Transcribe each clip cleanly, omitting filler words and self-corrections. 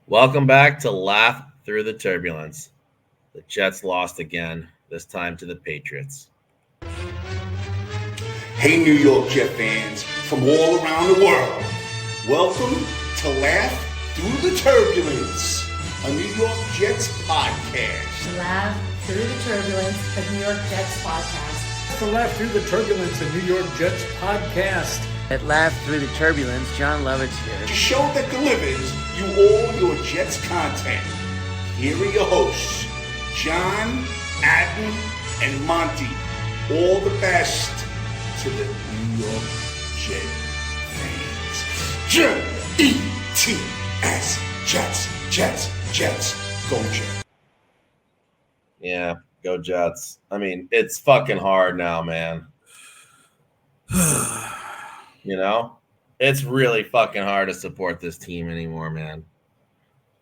Welcome back to Laugh Through the Turbulence. The Jets lost again, this time to the Patriots. Hey, New York Jet fans from all around the world. Welcome to Laugh Through the Turbulence, a New York Jets podcast. Laugh Through the Turbulence, a New York Jets podcast. To Laugh Through the Turbulence, a New York Jets podcast. At Laugh Through the Turbulence, John Lovitz here. The show that delivers you all your Jets content. Here are your hosts, John, Adden, and Monty. All the best to the New York Jet fans. J-E-T-S, Jets, go Jets. Yeah, go Jets. I mean, it's fucking hard now, man. You know, it's really fucking hard to support this team anymore, man.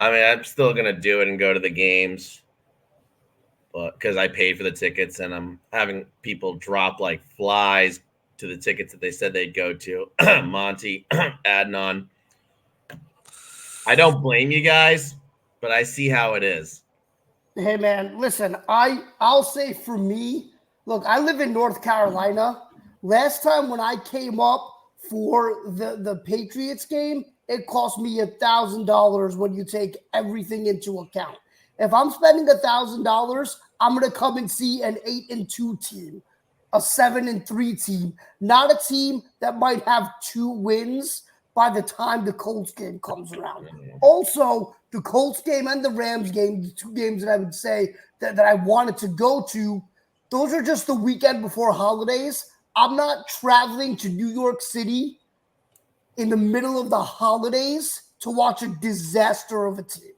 I mean, I'm still going to do it and go to the games, but because I paid for the tickets and I'm having people drop like flies to the tickets that they said they'd go to. Monty, Adnan. I don't blame you guys, but I see how it is. Hey, man, listen, I'll say for me, look, I live in North Carolina. Last time when I came up for the Patriots game, it cost me $1,000 when you take everything into account. If I'm spending $1,000, I'm going to come and see an 8-2 team, a 7-3 team, not a team that might have 2 wins by the time the Colts game comes around. Also, the Colts game and the Rams game, the 2 games that I would say that I wanted to go to, those are just the weekend before holidays. I'm not traveling to New York City in the middle of the holidays to watch a disaster of a team.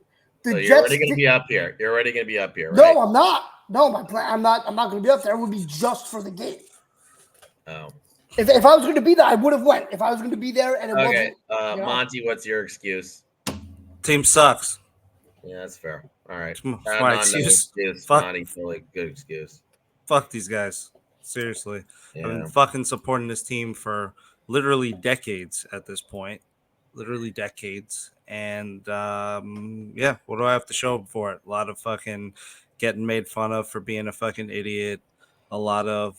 So you're already going to be up here. You're already going to be up here, right? No, I'm not. No, my plan. I'm not going to be up there. It would be just for the game. Oh. If I was going to be there, I would have went. If I was going to be there and it wasn't. Okay, Monty, what's your excuse? Team sucks. Yeah, that's fair. All right. That's my excuse. Monty, really good excuse. Fuck these guys. Seriously. Yeah. I've been fucking supporting this team for literally decades at this point. Literally decades. And, yeah, what do I have to show for it? A lot of fucking getting made fun of for being a fucking idiot. A lot of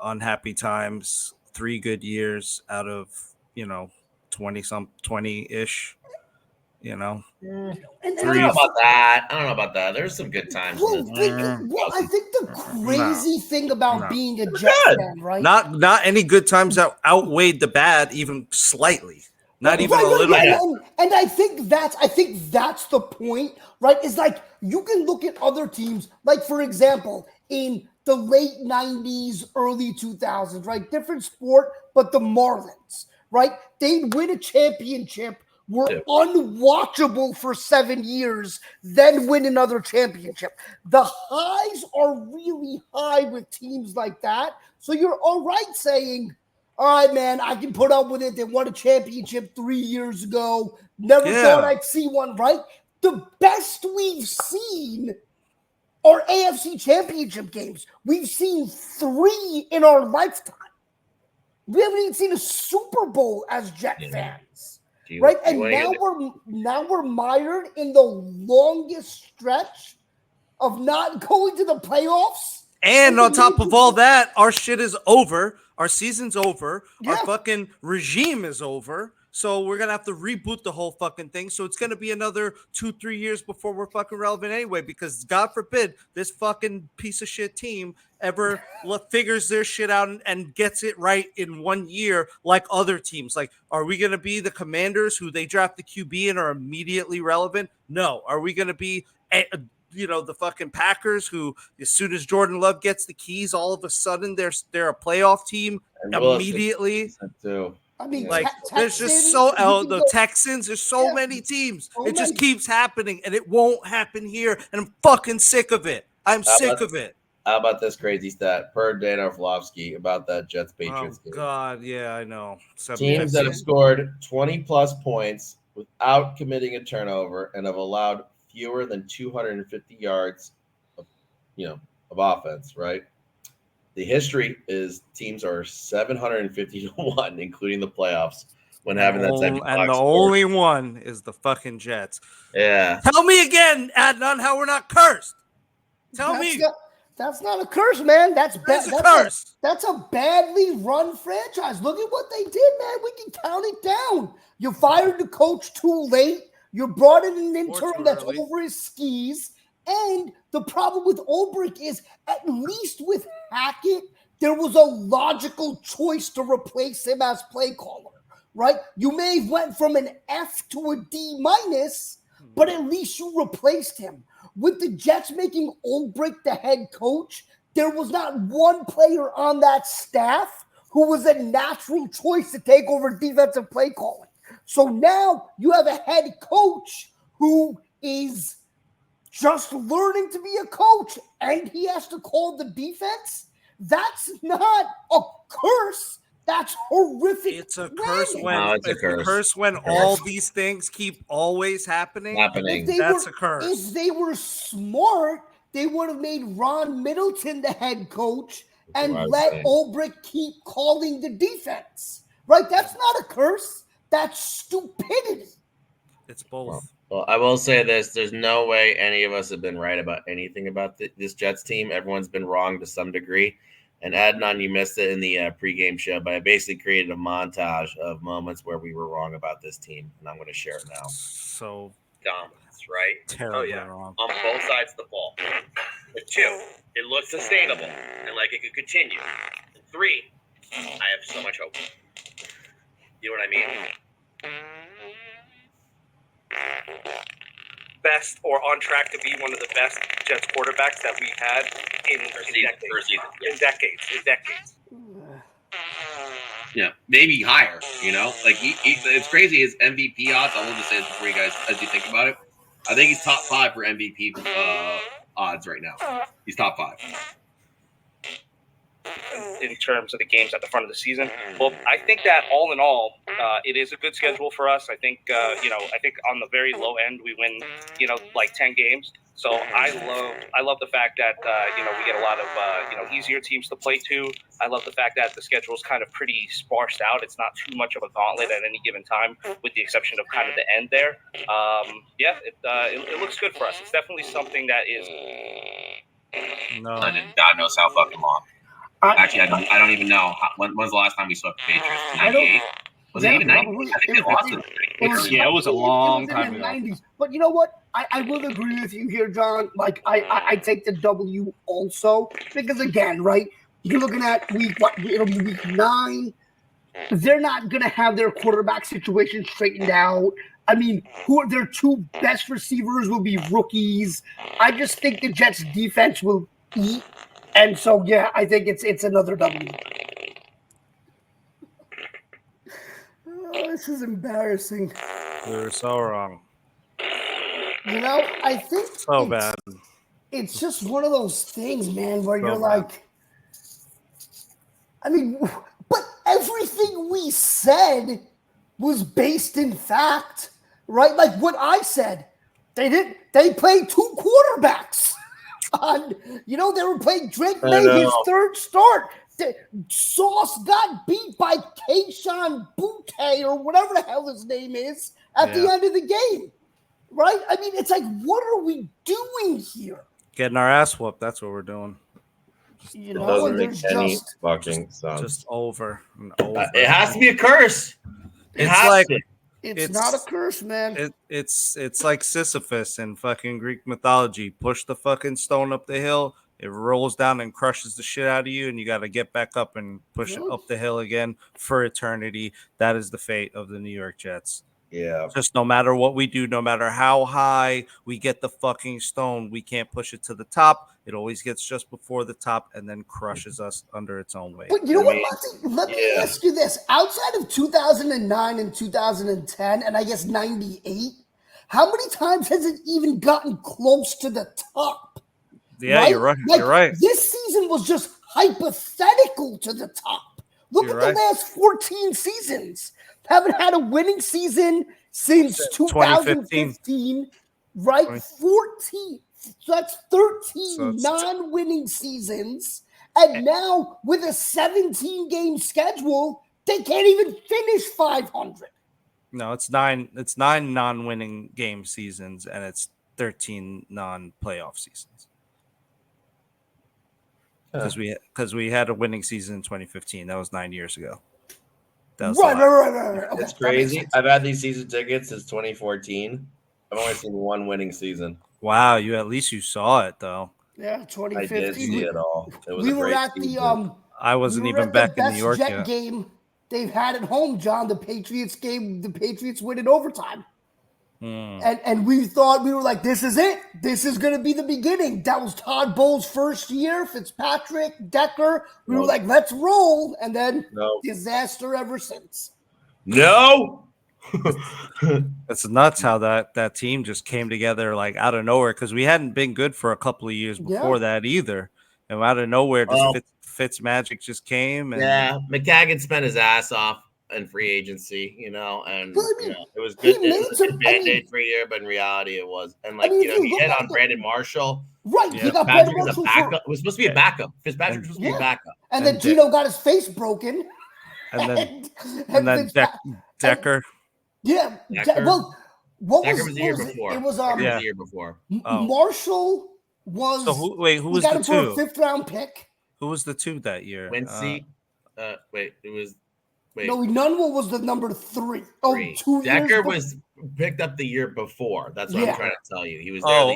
unhappy times. 3 good years out of, 20-ish. I don't know about that. There's some good times. I think the crazy thing about being a Jets fan, right? Not any good times that outweighed the bad, even slightly. Not even a little bit. And I think that's the point, right? Is like you can look at other teams, like for example, in the late 90s, early 2000s, right? Different sport, but the Marlins, right? They'd win a championship, were unwatchable for 7 years, then win another championship. The highs are really high with teams like that. So you're all right saying, all right, man, I can put up with it. They won a championship 3 years ago. Never thought I'd see one, right? The best we've seen are AFC championship games. We've seen 3 in our lifetime. We haven't even seen a Super Bowl as Jet fans. Right, and now we're mired in the longest stretch of not going to the playoffs. And on top of all that, our shit is over. Our season's over. Yeah. Our fucking regime is over. So we're gonna have to reboot the whole fucking thing. So it's gonna be another 2-3 years before we're fucking relevant anyway. Because God forbid this fucking piece of shit team ever figures their shit out and gets it right in 1 year, like other teams. Like, are we gonna be the Commanders who they draft the QB and are immediately relevant? No. Are we gonna be the fucking Packers who, as soon as Jordan Love gets the keys, all of a sudden they're a playoff team immediately? I mean, like there's just the Texans. There's so many teams. It just keeps happening, and it won't happen here. And I'm fucking sick of it. I'm sick of it. How about this crazy stat per Dan Orlovsky about that Jets-Patriots game? God, yeah, I know. Teams that have scored 20-plus points without committing a turnover and have allowed fewer than 250 yards of offense, right? The history is teams are 750-1, including the playoffs, when having that type of and the score. only one is the fucking Jets. Yeah. Tell me again, Adnan, how we're not cursed. Tell me. That's not a curse, man. That's That's a curse. That's a badly run franchise. Look at what they did, man. We can count it down. You fired the coach too late. You brought in an interim that's over his skis. And the problem with Ulbrich is, at least with Hackett, there was a logical choice to replace him as play caller, right? You may have went from an F to a D minus, but at least you replaced him. With the Jets making Ulbrich the head coach, there was not one player on that staff who was a natural choice to take over defensive play calling. So now you have a head coach who is just learning to be a coach, and he has to call the defense. That's not a curse. That's horrific. It's a curse when it's a curse. All these things keep always happening. That's a curse. If they were smart, they would have made Ron Middleton the head coach and let Ulbrich keep calling the defense. Right? That's not a curse. That's stupidity. It's both. Well, I will say this. There's no way any of us have been right about anything about this Jets team. Everyone's been wrong to some degree. And Adnan, you missed it in the pregame show, but I basically created a montage of moments where we were wrong about this team, and I'm going to share it now. So dominance, right? Terribly wrong. On both sides of the ball. With 2, it looks sustainable and like it could continue. And 3, I have so much hope. You know what I mean? Best or on track to be one of the best Jets quarterbacks that we've had in decades. Yeah, maybe higher. You know, like it's crazy. His MVP odds. I will just say this before you guys, as you think about it, I think he's top 5 for MVP odds right now. He's top 5 in terms of the games at the front of the season. Well, I think that all in all, it is a good schedule for us. I think, I think on the very low end, we win, like 10 games. So I love the fact that, we get a lot of, easier teams to play to. I love the fact that the schedule is kind of pretty sparsed out. It's not too much of a gauntlet at any given time, with the exception of kind of the end there. It looks good for us. It's definitely something that is. No. God knows how fucking long. Actually, I don't even know. When's the last time we swept the Patriots? 98? Was it even 90? I think they lost it. It was a long time ago. 90s. But you know what? I will agree with you here, John. Like, I take the W also. Because, again, right, you're looking at week 9. They're not going to have their quarterback situation straightened out. I mean, their 2 best receivers will be rookies. I just think the Jets' defense will eat. And so, yeah, I think it's another W. Oh, this is embarrassing. You're so wrong. I think so bad. It's just one of those things, man, where you're like, I mean, but everything we said was based in fact, right? Like what I said, they played 2 quarterbacks. They were playing Drake May, his 3rd start. Sauce got beat by Keyshawn Butte or whatever the hell his name is at the end of the game, right? I mean, it's like, what are we doing here? Getting our ass whooped. That's what we're doing. It doesn't make any fucking sense. Just over and over. It has to be a curse. It's not a curse, man. It's like Sisyphus in fucking Greek mythology. Push the fucking stone up the hill. It rolls down and crushes the shit out of you, and you got to get back up and push it up the hill again for eternity. That is the fate of the New York Jets. Yeah. Just no matter what we do, no matter how high we get the fucking stone, we can't push it to the top. It always gets just before the top and then crushes us under its own weight. But you know what, Monty? Let me ask you this. Outside of 2009 and 2010, and I guess 98, how many times has it even gotten close to the top? Yeah, right? You're right. Like, you're right. This season was just hypothetical to the top. Look at the last 14 seasons. Haven't had a winning season since 2015, right? 14. So that's 13 non-winning seasons. And now with a 17-game schedule, They can't even finish 500. No, it's 9. It's 9 non-winning game seasons, and it's 13 non-playoff seasons. Because we had a winning season in 2015. That was 9 years ago. That was Right. It's Okay, that crazy. makes sense. I've had these season tickets since 2014. I've only seen one winning season. Wow, at least you saw it though. Yeah, I 2015. did see it all. It was We a were great at season. I wasn't even back in New York Jet yet. game they've had at home, John. The Patriots game. The Patriots win in overtime. And we thought, we were like, this is it. This is going to be the beginning. That was Todd Bowles' first year. Fitzpatrick, Decker. We were like, let's roll. And then disaster ever since. No. It's nuts how that team just came together like out of nowhere, because we hadn't been good for a couple of years before that either. And out of nowhere, just Fitz magic just came. And McCagan spent his ass off in free agency, and it was good. He It was a good Band-Aid for a year, but in reality, it was. And he hit on Brandon Marshall. Right, he got Patrick Brandon was a Marshall backup. It was supposed to be a backup. Fitzpatrick was supposed to be a backup. And then Gino got his face broken. And then Decker. Yeah. Decker. Well, what Decker was the year before? It was the year before. Marshall was. So who was got the him two? For a 5th round pick. Who was the 2 that year? Quincy. No, Nunwell was the number 3. Oh, 3. 2 years. Decker was picked up the year before. That's what I'm trying to tell you. He was there.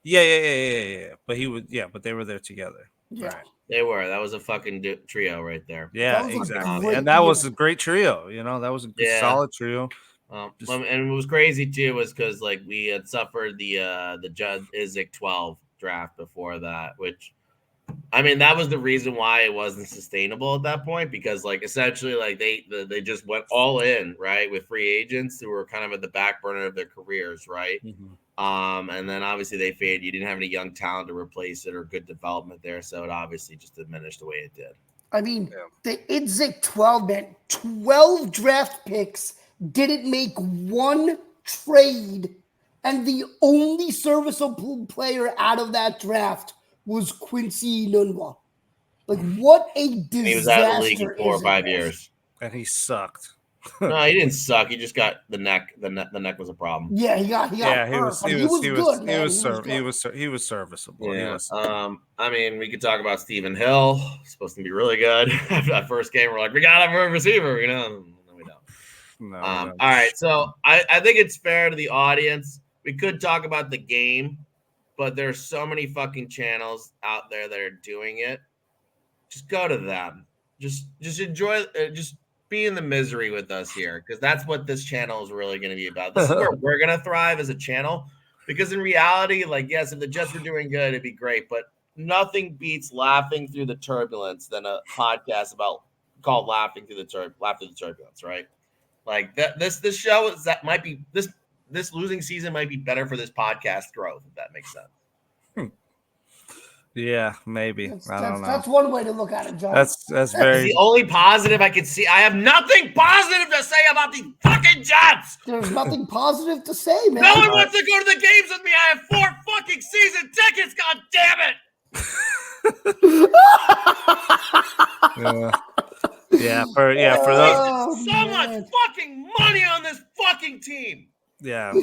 Yeah. But he was. Yeah, but they were there together. Yeah. Right. They were. That was a fucking trio right there. Yeah, exactly. And that was a great trio. That was a good, solid trio. And it was crazy too, was because we had suffered the Judd Izzik 12 draft before that, which that was the reason why it wasn't sustainable at that point, because essentially they just went all in, right, with free agents who were kind of at the back burner of their careers, right? And then obviously they faded. You didn't have any young talent to replace it or good development there, so it obviously just diminished the way it did. The Idzik 12, man, 12 draft picks, didn't make one trade, and the only serviceable player out of that draft was Quincy Nunwa. What a disaster! And he was out of the league in 4 or 5 years, and he sucked. No, he didn't suck. He just got the neck. The neck was a problem. Yeah, he got. Yeah, he was good. He was serviceable. Yeah. We could talk about Stephen Hill. He's supposed to be really good. After that first game, we're like, we got him for a receiver. No, we don't. No. All right. So I think it's fair to the audience. We could talk about the game, but there's so many fucking channels out there that are doing it. Just go to them. Just enjoy. Just be in the misery with us here, because that's what this channel is really going to be about. This is where we're going to thrive as a channel, because in reality, yes, if the Jets were doing good, it'd be great, but nothing beats Laughing Through the Turbulence than a podcast called Laughing Through the Turbulence, right? This show is this losing season might be better for this podcast growth, if that makes sense. Yeah, maybe. I don't know. That's one way to look at it, John. That's very. The only positive I can see. I have nothing positive to say about the fucking Jets. There's nothing positive to say, man. No one wants to go to the games with me. I have 4 fucking season tickets. God damn it. For those. So much fucking money on this fucking team. Yeah.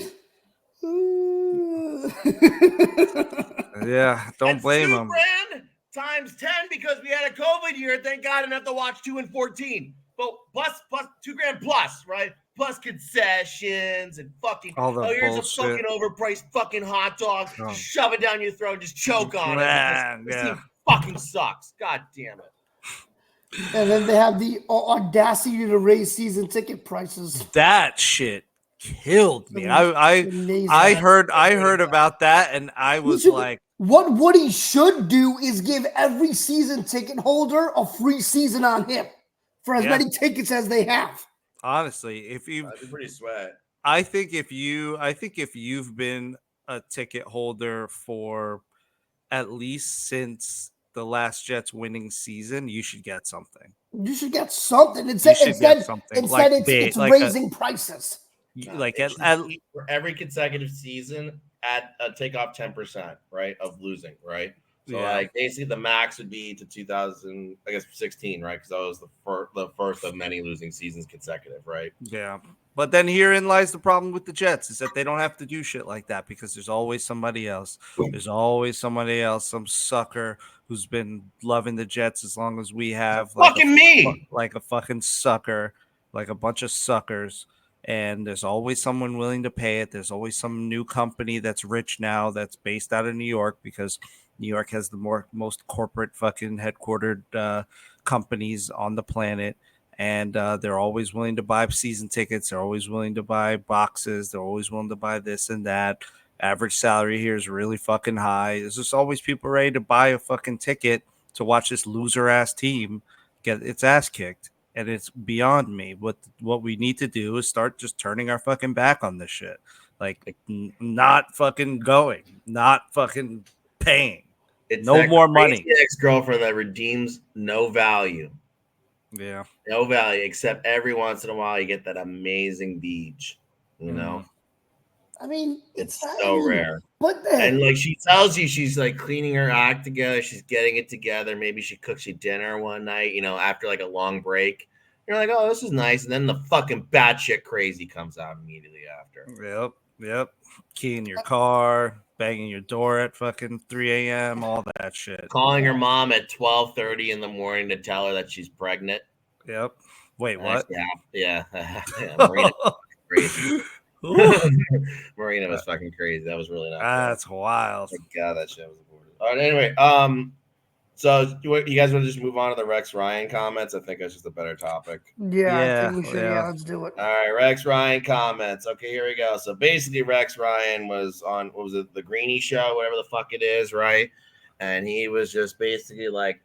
Yeah, don't blame them. $2,000 times 10 because we had a COVID year. Thank God I didn't have to watch 2 and 14. But plus $2,000 plus, right? Plus concessions and fucking. Here's bullshit. A fucking overpriced fucking hot dog. Shove it down your throat. Just choke on it. This team fucking sucks. God damn it. And then they have the audacity to raise season ticket prices. That shit killed me. I heard about that, and I was like, what Woody should do is give every season ticket holder a free season on him for as many tickets as they have. Honestly, if you, that'd be pretty sweat. I think if you've been a ticket holder for at least since the last Jets winning season, you should get something. You should get something. Instead it's raising prices. For every consecutive season, take off 10%, right, of losing, right? So like basically the max would be to 2016, right? Because that was the first of many losing seasons consecutive, right? Yeah. But then herein lies the problem with the Jets is that they don't have to do shit like that because there's always somebody else. There's always somebody else, some sucker who's been loving the Jets as long as we have. Like me. Like a fucking sucker, like a bunch of suckers. And there's always someone willing to pay it. There's always some new company that's rich now that's based out of New York because New York has the most corporate fucking headquartered companies on the planet. And they're always willing to buy season tickets. They're always willing to buy boxes. They're always willing to buy this and that. Average salary here is really fucking high. There's just always people ready to buy a fucking ticket to watch this loser ass team get its ass kicked. And it's beyond me. What we need to do is start just turning our fucking back on this shit. Like not fucking going, not fucking paying. It's no more money. Ex-girlfriend that redeems no value. Yeah. No value, except every once in a while you get that amazing beach, you know? I mean, it's so rare. But and like she tells you she's like cleaning her act together, she's getting it together. Maybe she cooks you dinner one night, you know, after like a long break. You're like, oh, this is nice. And then the fucking batshit crazy comes out immediately after. Yep. Key in your car, banging your door at fucking 3 a.m., all that shit. Calling her mom at 12:30 in the morning to tell her that she's pregnant. Yep. Wait, what? Yeah. Marina was crazy. Marina was fucking crazy. That was really not That's wild. Oh my God, that shit was aborted. All right, anyway, so you guys want to just move on to the Rex Ryan comments? I think that's just a better topic. Yeah, I think we should. Yeah, let's do it. All right, Rex Ryan comments. Okay, here we go. So basically, Rex Ryan was on, what was it, the Greenie show, whatever the fuck it is, right? And he was just basically like,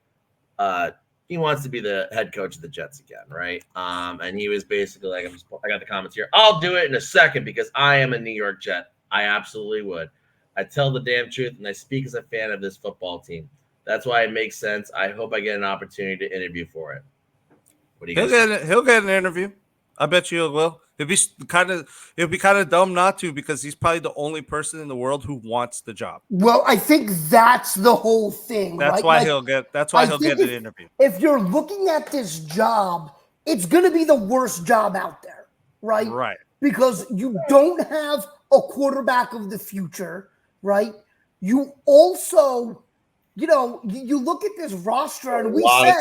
he wants to be the head coach of the Jets again, right? And he was basically like, I got the comments here. I'll do it in a second because I am a New York Jet. I absolutely would. I tell the damn truth, and I speak as a fan of this football team. That's why it makes sense. I hope I get an opportunity to interview for it. What do you guys He'll get an interview. I bet you it will. It'd be kind of dumb not to because he's probably the only person in the world who wants the job. Well, I think that's the whole thing. That's right? why like, he'll get. That's why he'll get an interview. If you're looking at this job, it's going to be the worst job out there, right? Right. Because you don't have a quarterback of the future, right? You also, you know, you look at this roster and we say,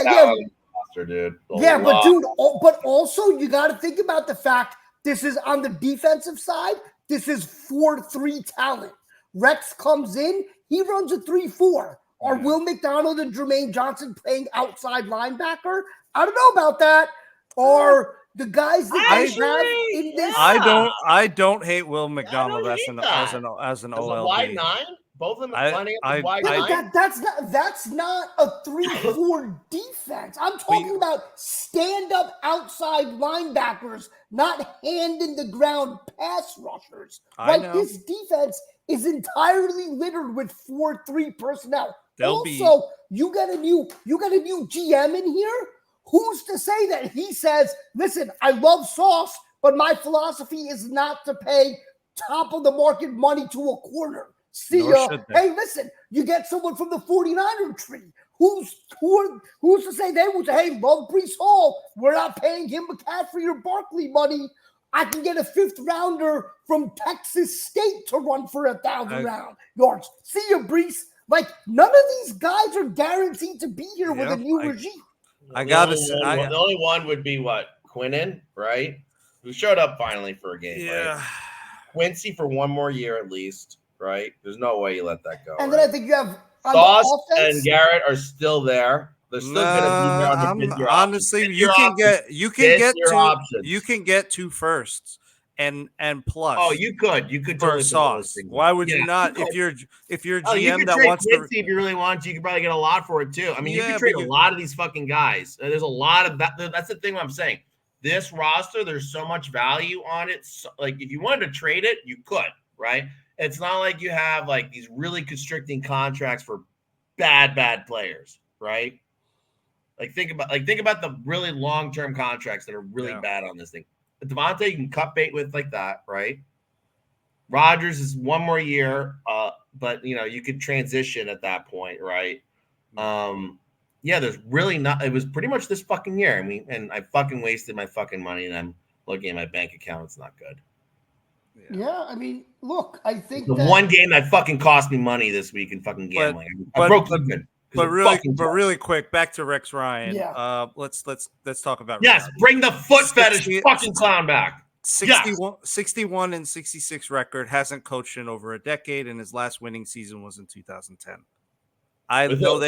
dude. But also you got to think about the fact this is on the defensive side. This is 4-3 talent. Rex comes in, he runs a 3-4. Are Will McDonald and Jermaine Johnson playing outside linebacker? I don't know about that. Or the guys that I have in this. I don't hate Will McDonald as an OLB. Wide nine. Both of them are lining up wide nine. That's not a 3-4 defense. I'm talking about stand-up outside linebackers, not hand-in-the-ground pass rushers. Right? This defense is entirely littered with 4-3 personnel. You got a new GM in here. Who's to say that he says, listen, I love Sauce, but my philosophy is not to pay top of the market money to a corner. Hey, listen, you get someone from the 49er tree. Who's to say they would say, hey, love Breece Hall. We're not paying him McCaffrey or Barkley money. I can get a 5th rounder from Texas State to run for 1,000 yards. See you, Breece. Like, none of these guys are guaranteed to be here with a new regime. The only one would be Quinnen, right? Who showed up finally for a game, right? Quincy for one more year at least, right? There's no way you let that go. And then I think you have Sauce and Garrett are still there. They're still going to be there. Honestly, you can get 2 firsts and plus. Oh, you could for Sauce. Why would you not? If you're GM that wants to, if you really want to, you could probably get a lot for it too. I mean, you can trade a lot of these fucking guys. There's a lot of that. That's the thing I'm saying. This roster, there's so much value on it. So, like, if you wanted to trade it, you could, right? It's not like you have like these really constricting contracts for bad players, right? Like think about the really long-term contracts that are really bad on this thing. Devontae, you can cut bait with like that, right? Rodgers is one more year. but you could transition at that point, right? Yeah, there's really not. It was pretty much this fucking year, and I fucking wasted my fucking money, and I'm looking at my bank account. It's not good. Yeah, I mean, look, I think the one game that fucking cost me money this week in fucking gambling. I broke even. But really quick, back to Rex Ryan. Yeah. Let's talk about reality. Bring the foot fetish fucking clown back. 61 and 66 record, hasn't coached in over a decade, and his last winning season was in 2010. I know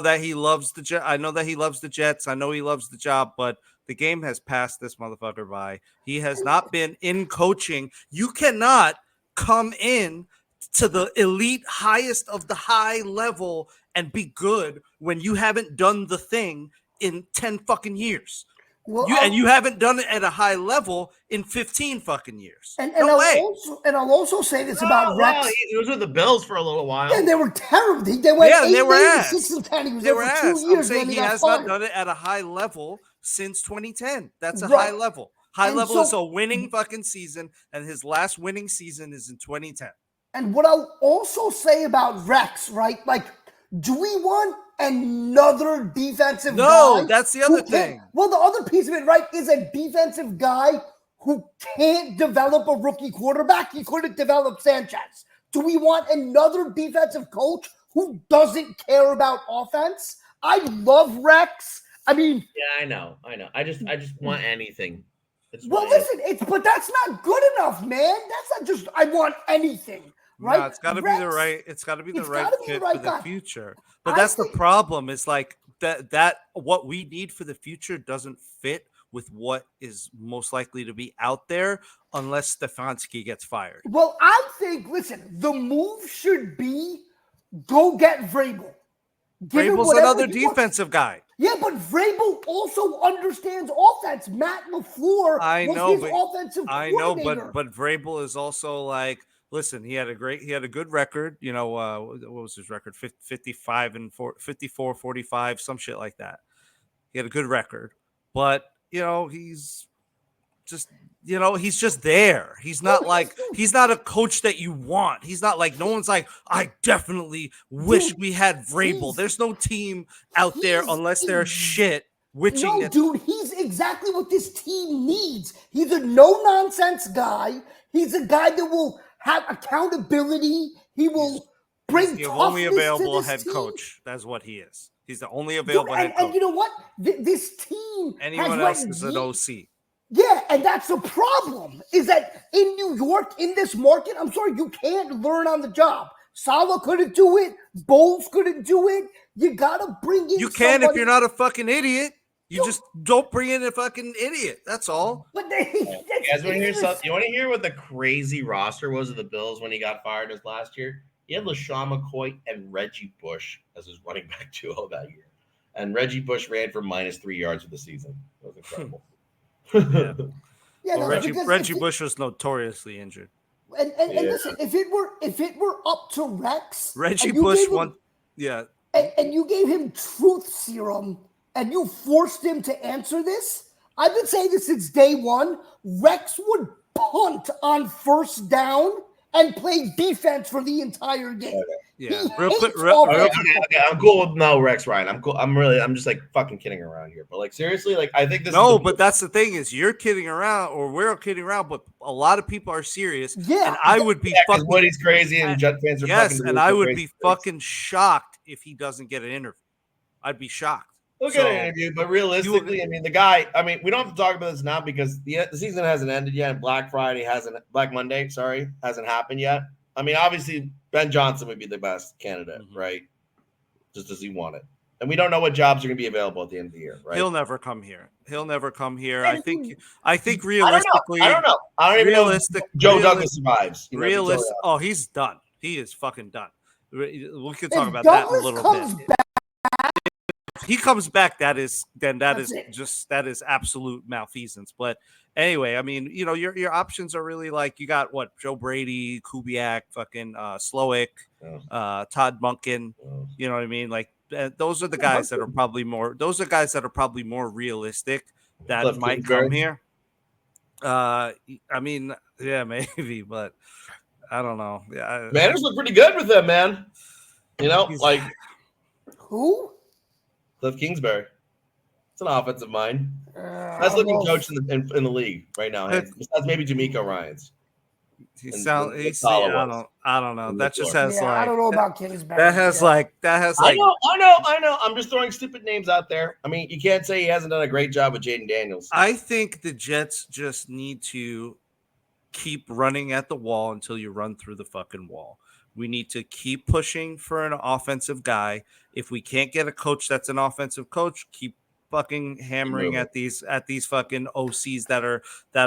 that he loves the Jets. I know he loves the job, but the game has passed this motherfucker by. He has not been in coaching. You cannot come in to the elite highest of the high level and be good when you haven't done the thing in 10 fucking years. Well, you haven't done it at a high level in 15 fucking years. I'll also say this about Rex. He was with the Bills for a little while. And they were terrible. They went 8-6-10. He was there for 2 years. He has not done it at a high level since 2010. That's a high level. High level is a winning fucking season, and his last winning season is in 2010. And what I'll also say about Rex, right? Like, do we want another defensive guy? No, that's the other thing. Well, the other piece of it, right, is a defensive guy who can't develop a rookie quarterback. He couldn't develop Sanchez. Do we want another defensive coach who doesn't care about offense? I love Rex. I mean, yeah, I know. I just want anything. But that's not good enough, man. That's not just I want anything. Right? No, it's got to be the right. It's got to be the right fit for the future. But that's the problem. Is like that what we need for the future doesn't fit with what is most likely to be out there unless Stefanski gets fired. Well, I think. Listen, the move should be go get Vrabel. Vrabel's another defensive guy. Yeah, but Vrabel also understands offense. Matt LaFleur was his offensive coordinator. I know, but Vrabel is also like. Listen, he had a good record. What was his record? 54, 45, some shit like that. He had a good record, but he's just there. He's not he's not a coach that you want. He's not like, no one's like, I definitely wish we had Vrabel. There's no team out there unless they're shit. Dude, he's exactly what this team needs. He's a no-nonsense guy. He's a guy that will have accountability. He will bring the only available to head team. Coach. That's what he is. He's the only available head coach. And you know what? This team anyone else is an OC. Yeah, and that's the problem. Is that in New York, in this market, I'm sorry, you can't learn on the job. Saleh couldn't do it. Bowles couldn't do it. You gotta bring in. You can if you're not a fucking idiot. You just don't bring in a fucking idiot. That's all. But you guys want to hear something? You want to hear what the crazy roster was of the Bills when he got fired as last year? He had LaShawn McCoy and Reggie Bush as his running back duo that year. And Reggie Bush ran for -3 yards for the season. That was incredible. Reggie Bush was notoriously injured. And listen, if it were up to Rex, Reggie Bush won. Yeah. And you gave him truth serum. And you forced him to answer this? I've been saying this since day one. Rex would punt on first down and play defense for the entire game. Yeah, okay, I'm cool with Rex Ryan. I'm cool. I'm just like fucking kidding around here. But like seriously, like I think this. No, but that's the thing is you're kidding around, or we're kidding around, but a lot of people are serious. Yeah, and I would be fucking. Woody's crazy and Jet fans are fucking. Yes, and I would be fucking shocked if he doesn't get an interview. I'd be shocked. We'll get an interview, but realistically, I mean, the guy. I mean, we don't have to talk about this now because the season hasn't ended yet. And Black Monday, hasn't happened yet. I mean, obviously, Ben Johnson would be the best candidate, right? Just as he wanted, and we don't know what jobs are going to be available at the end of the year, right? He'll never come here. I think realistically, I don't know. I don't even know if Joe Douglas survives. Oh, he's done. He is fucking done. We could talk about that in a little bit. He comes back, that is absolute malfeasance. But anyway, I mean, your options are really like you got Joe Brady, Kubiak, fucking Slowick, Todd Monken. You know what I mean? Like those are the guys that are probably more. Those are guys that are probably more realistic that might come here. I mean, yeah, maybe, but I don't know. Yeah, Manners look pretty good with them, man. You know, like who? Cliff Kingsbury. It's an offensive mind. I Best don't looking know. coach in the league right now. Besides maybe D'Amico Ryans. He And sounds. Nick I don't know. and That Nick just Lord. has Yeah, like I don't know about Kingsbury. that has like I know. I'm just throwing stupid names out there. I mean, you can't say he hasn't done a great job with Jaden Daniels. I think the Jets just need to keep running at the wall until you run through the fucking wall. We need to keep pushing for an offensive guy. If we can't get a coach that's an offensive coach, keep fucking hammering at these fucking OCs that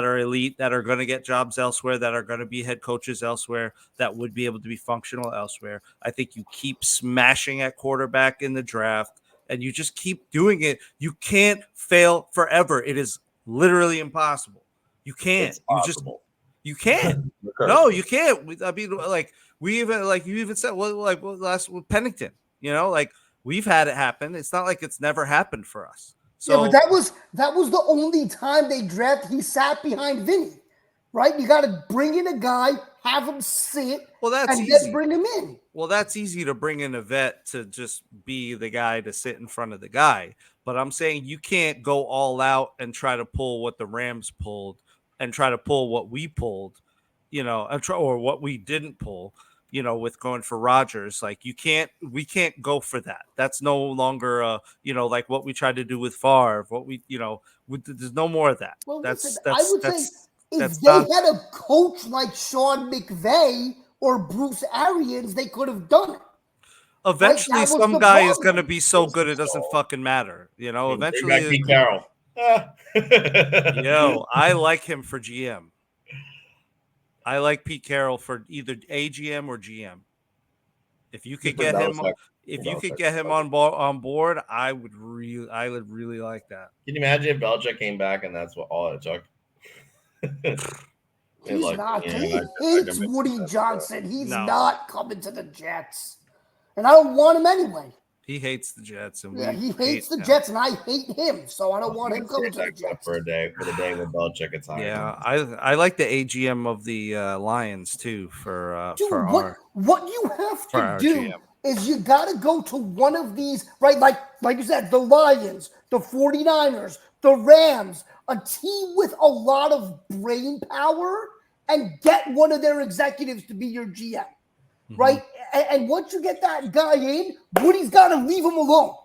are elite, that are going to get jobs elsewhere, that are going to be head coaches elsewhere, that would be able to be functional elsewhere. I think you keep smashing at quarterback in the draft, and you just keep doing it. You can't fail forever. It is literally impossible. You can't. It's possible. You can't. No, you can't. I mean, like you even said, last with Pennington, you know, like we've had it happen. It's not like it's never happened for us. So, yeah, but that was the only time they drafted. He sat behind Vinny, right? You got to bring in a guy, have him sit, that's and easy. then bring him in. Well, that's easy to bring in a vet to just be the guy to sit in front of the guy. But I'm saying you can't go all out and try to pull what the Rams pulled and try to pull what we pulled, you know, or what we didn't pull, you know, with going for Rodgers. Like we can't go for that. That's no longer, you know, like what we tried to do with Favre, there's no more of that. Well, that's listen, I would say if they had a coach like Sean McVay or Bruce Arians, they could have done it. Eventually, some guy is going to be so good it doesn't fucking matter. You know, eventually. Pete Carroll. Yo, I like him for GM. I like Pete Carroll for either AGM or GM. If you could get him, on board, I would really like that. Can you imagine if Belichick came back and that's all it took? He's not. He hates Woody Johnson. He's not coming to the Jets, and I don't want him anyway. He hates the Jets, and he hates the Jets, and I hate him, so I don't want him coming to the Jets for the day with Belichick. It's high. Yeah, I like the AGM of the Lions too what you have to do is you got to go to one of these, right? Like you said, the Lions, the 49ers, the Rams, a team with a lot of brain power, and get one of their executives to be your GM. Right? And once you get that guy in, Woody's got to leave him alone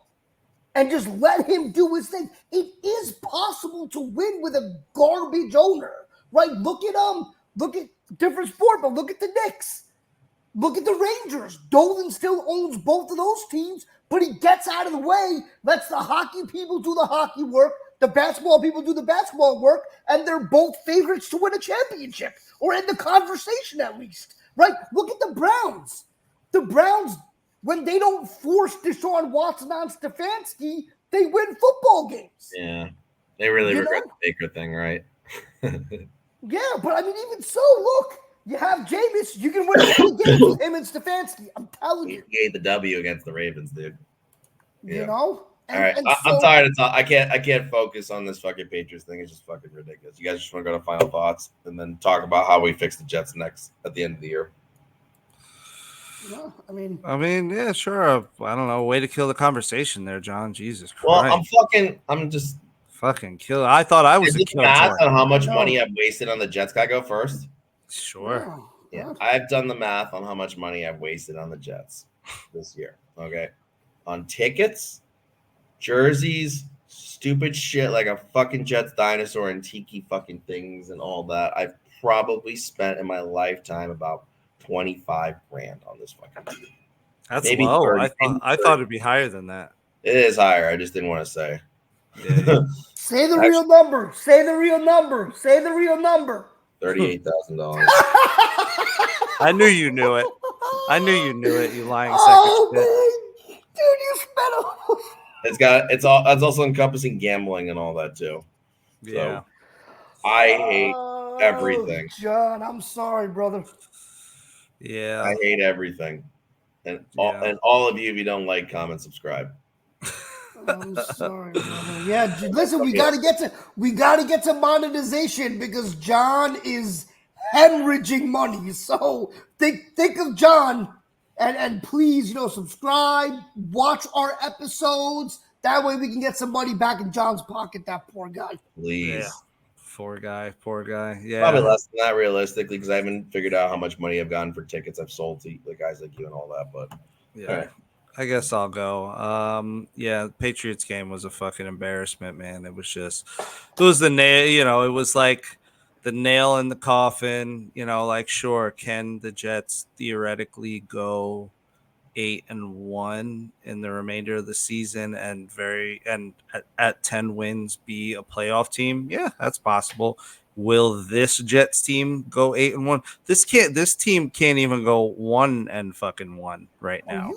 and just let him do his thing. It is possible to win with a garbage owner, right? Look at different sport, but look at the Knicks. Look at the Rangers. Dolan still owns both of those teams, but he gets out of the way, lets the hockey people do the hockey work, the basketball people do the basketball work, and they're both favorites to win a championship, or in the conversation at least. Right? Look at the Browns. The Browns, when they don't force Deshaun Watson on Stefanski, they win football games. Yeah. They really regret the Baker thing, right? Yeah, but I mean, even so, look, you have Jameis. You can win a game with him and Stefanski. I'm telling you. He ate the W against the Ravens, dude. Yeah. You know? All right. I'm tired of talking. I can't focus on this fucking Patriots thing. It's just fucking ridiculous. You guys just want to go to final thoughts and then talk about how we fix the Jets next at the end of the year. Yeah, I mean, yeah, sure. I don't know. Way to kill the conversation there, John. Jesus Christ. Well, I'm just fucking kill. I thought I was a killer. Math on how much money I've wasted on the Jets. Can I go first? Sure. Yeah. I've done the math on how much money I've wasted on the Jets this year. Okay. On tickets, jerseys, stupid shit like a fucking Jets dinosaur and tiki fucking things and all that. I've probably spent in my lifetime about $25,000 on this fucking team. That's maybe low. 30, I thought it'd be higher than that. It is higher. I just didn't want to say. Yeah. Say the real number. Say the real number. Say the real number. $38,000. I knew you knew it. I knew you knew it. You lying man. Dude, you spent it's also encompassing gambling and all that too. Yeah. So, I hate everything. John, I'm sorry, brother. Yeah. I hate everything. And all of you, if you don't like, comment, subscribe. I'm sorry, brother. Yeah, listen, we gotta get to monetization because John is hemorrhaging money. So think of John and please, subscribe, watch our episodes. That way we can get some money back in John's pocket, that poor guy. Please. Yeah. Poor guy. Yeah. Probably less than that, realistically, because I haven't figured out how much money I've gotten for tickets I've sold to the guys like you and all that. But Yeah. all right. I guess I'll go. Yeah, the Patriots game was a fucking embarrassment, man. It was the nail, it was like the nail in the coffin, like sure, can the Jets theoretically go 8-1 in the remainder of the season and at 10 wins be a playoff team? Yeah, that's possible. Will this Jets team go 8-1? This team can't even go 1-1 right now.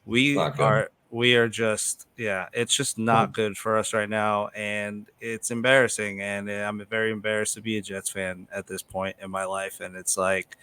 We are just, it's just not good for us right now, and it's embarrassing, and I'm very embarrassed to be a Jets fan at this point in my life. And it's like,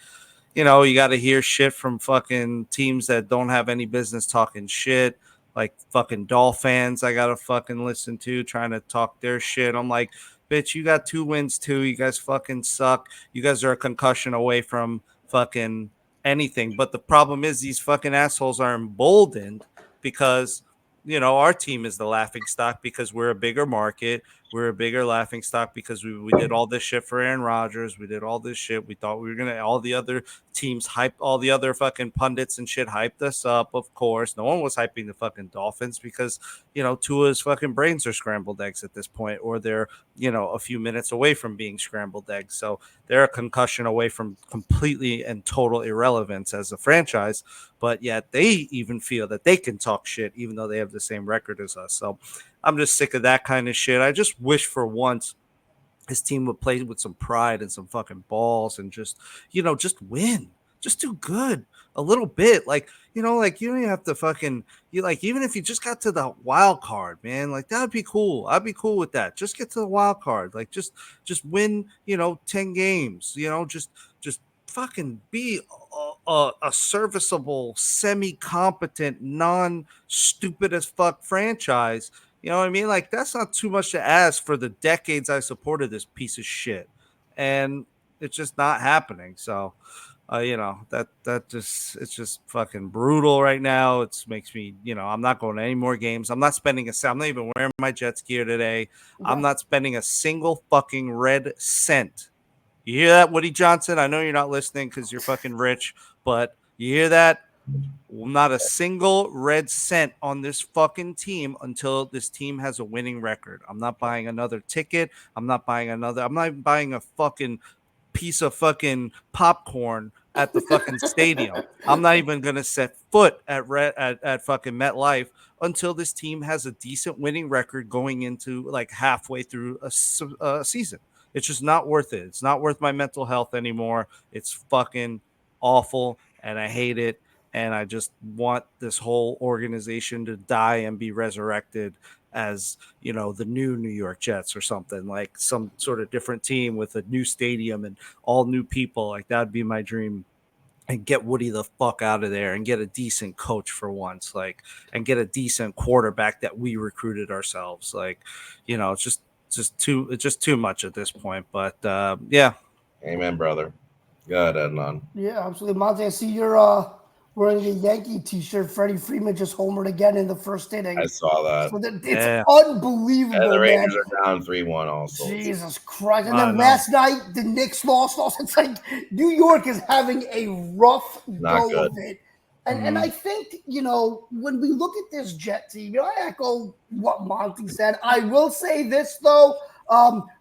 you got to hear shit from fucking teams that don't have any business talking shit, like fucking Dolphins I got to fucking listen to trying to talk their shit. I'm like, bitch, you got 2 wins too. You guys fucking suck. You guys are a concussion away from fucking anything. But the problem is these fucking assholes are emboldened because, our team is the laughing stock because we're a bigger market. We're a bigger laughing stock because we did all this shit for Aaron Rodgers. We did all this shit. We thought we were going to, all the other teams hyped, all the other fucking pundits and shit hyped us up, of course. No one was hyping the fucking Dolphins because, Tua's fucking brains are scrambled eggs at this point, or they're, a few minutes away from being scrambled eggs. So they're a concussion away from completely and total irrelevance as a franchise. But yet they even feel that they can talk shit, even though they have the same record as us. So I'm just sick of that kind of shit. I just wish for once his team would play with some pride and some fucking balls and just win. Just do good a little bit. Like you don't even have to fucking, even if you just got to the wild card, man, like that'd be cool. I'd be cool with that. Just get to the wild card. Like just win, 10 games, just fucking be a serviceable, semi-competent, non-stupid as fuck franchise. You know what I mean? Like that's not too much to ask for the decades I supported this piece of shit, and it's just not happening. So, it's just fucking brutal right now. It makes me, I'm not going to any more games. I'm not even wearing my Jets gear today. I'm not spending a single fucking red cent. You hear that, Woody Johnson? I know you're not listening because you're fucking rich, but you hear that? Not a single red cent on this fucking team until this team has a winning record. I'm not buying another ticket. I'm not even buying a fucking piece of fucking popcorn at the fucking stadium. I'm not even going to set foot at fucking MetLife until this team has a decent winning record going into like halfway through a season. It's just not worth it. It's not worth my mental health anymore. It's fucking awful, and I hate it. And I just want this whole organization to die and be resurrected as, the new New York Jets or something, like some sort of different team with a new stadium and all new people. Like that'd be my dream. And get Woody the fuck out of there and get a decent coach for once, and get a decent quarterback that we recruited ourselves. It's just too much at this point. But yeah. Amen, brother. Go ahead, Edlon. Yeah, absolutely. Monty, I see you're wearing a Yankee t-shirt. Freddie Freeman just homered again in the first inning. I saw that. So it's unbelievable, and the Rangers man. are down 3-1 also. Jesus Christ. And then last night, the Knicks lost. It's like New York is having a rough go of it. And I think, when we look at this Jet team, I echo what Monty said. I will say this, though.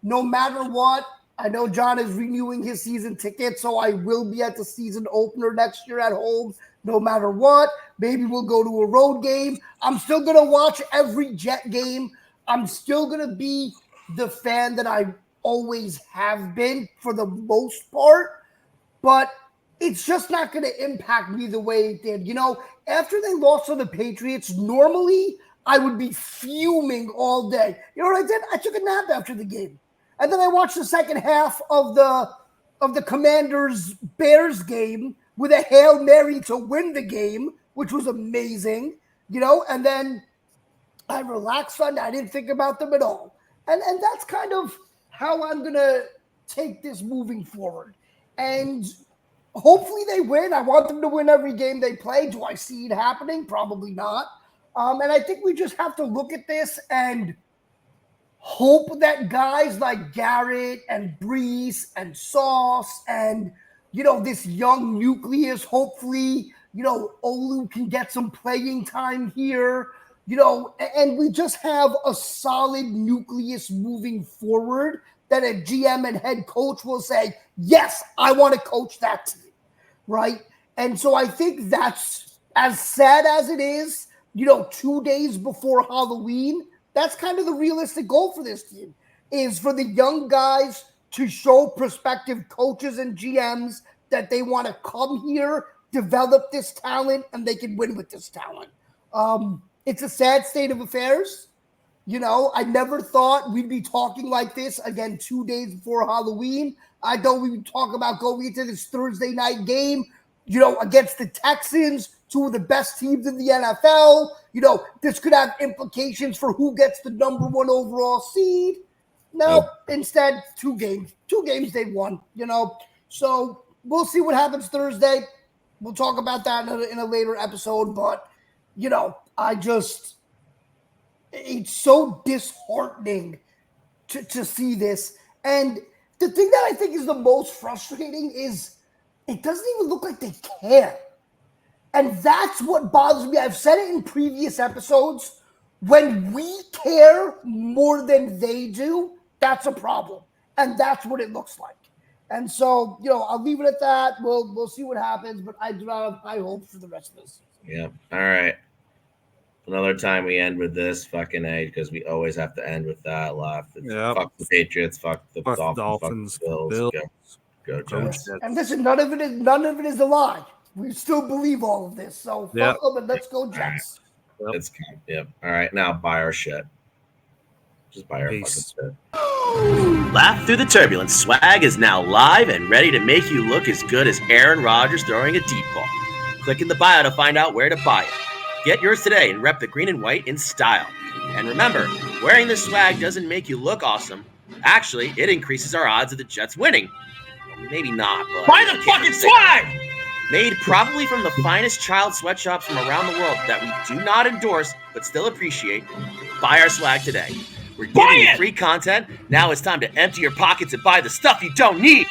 No matter what, I know John is renewing his season ticket, so I will be at the season opener next year at home, no matter what. Maybe we'll go to a road game. I'm still going to watch every Jet game. I'm still going to be the fan that I always have been for the most part, but it's just not going to impact me the way it did. After they lost to the Patriots, normally I would be fuming all day. You know what I did? I took a nap after the game. And then I watched the second half of the Commanders-Bears game with a Hail Mary to win the game, which was amazing, and then I relaxed Sunday. I didn't think about them at all. And that's kind of how I'm going to take this moving forward. And hopefully they win. I want them to win every game they play. Do I see it happening? Probably not. And I think we just have to look at this and hope that guys like Garrett and Brees and Sauce and, this young nucleus, hopefully, Olu can get some playing time here, and we just have a solid nucleus moving forward that a GM and head coach will say, yes, I want to coach that team, right? And so I think that's, as sad as it is, 2 days before Halloween, that's kind of the realistic goal for this team, is for the young guys to show prospective coaches and GMs that they want to come here, develop this talent, and they can win with this talent. It's a sad state of affairs. I never thought we'd be talking like this again 2 days before Halloween. I thought we would talk about going into this Thursday night game, against the Texans, two of the best teams in the NFL. This could have implications for who gets the number 1 overall seed. No, instead, 2 games. 2 games they won, So we'll see what happens Thursday. We'll talk about that in a later episode. But, it's so disheartening to see this. And the thing that I think is the most frustrating is it doesn't even look like they care. And that's what bothers me. I've said it in previous episodes. When we care more than they do, that's a problem. And that's what it looks like. And so, I'll leave it at that. We'll see what happens, but I do not have high hopes for the rest of this season. Yeah. All right. Another time we end with this fucking A, because we always have to end with that laugh. Yep. Fuck the Patriots, fuck the Dolphins, fuck the Bills. Go Jets. And listen, none of it is a lie. We still believe all of this. So fuck them and let's go Jets. Right. It's yep. All right, now buy our shit. Just buy our fucking shit. Laugh Through the Turbulence swag is now live and ready to make you look as good as Aaron Rodgers throwing a deep ball. Click in the bio to find out where to buy it. Get yours today and rep the green and white in style. And remember, wearing this swag doesn't make you look awesome. Actually, it increases our odds of the Jets winning. Well, maybe not, but... Buy the fucking swag! Made probably from the finest child sweatshops from around the world that we do not endorse, but still appreciate. Buy our swag today. We're giving you free content. Now it's time to empty your pockets and buy the stuff you don't need.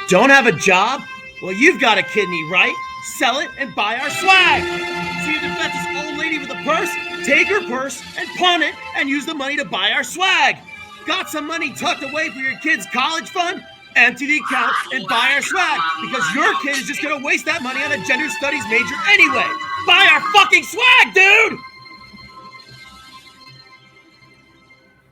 Don't have a job? Well, you've got a kidney, right? Sell it and buy our swag. See the defense's old lady with a purse? Take her purse and pawn it and use the money to buy our swag. Got some money tucked away for your kid's college fund? Empty the account and buy our swag, because your kid is just going to waste that money on a gender studies major anyway. Buy our fucking swag, dude!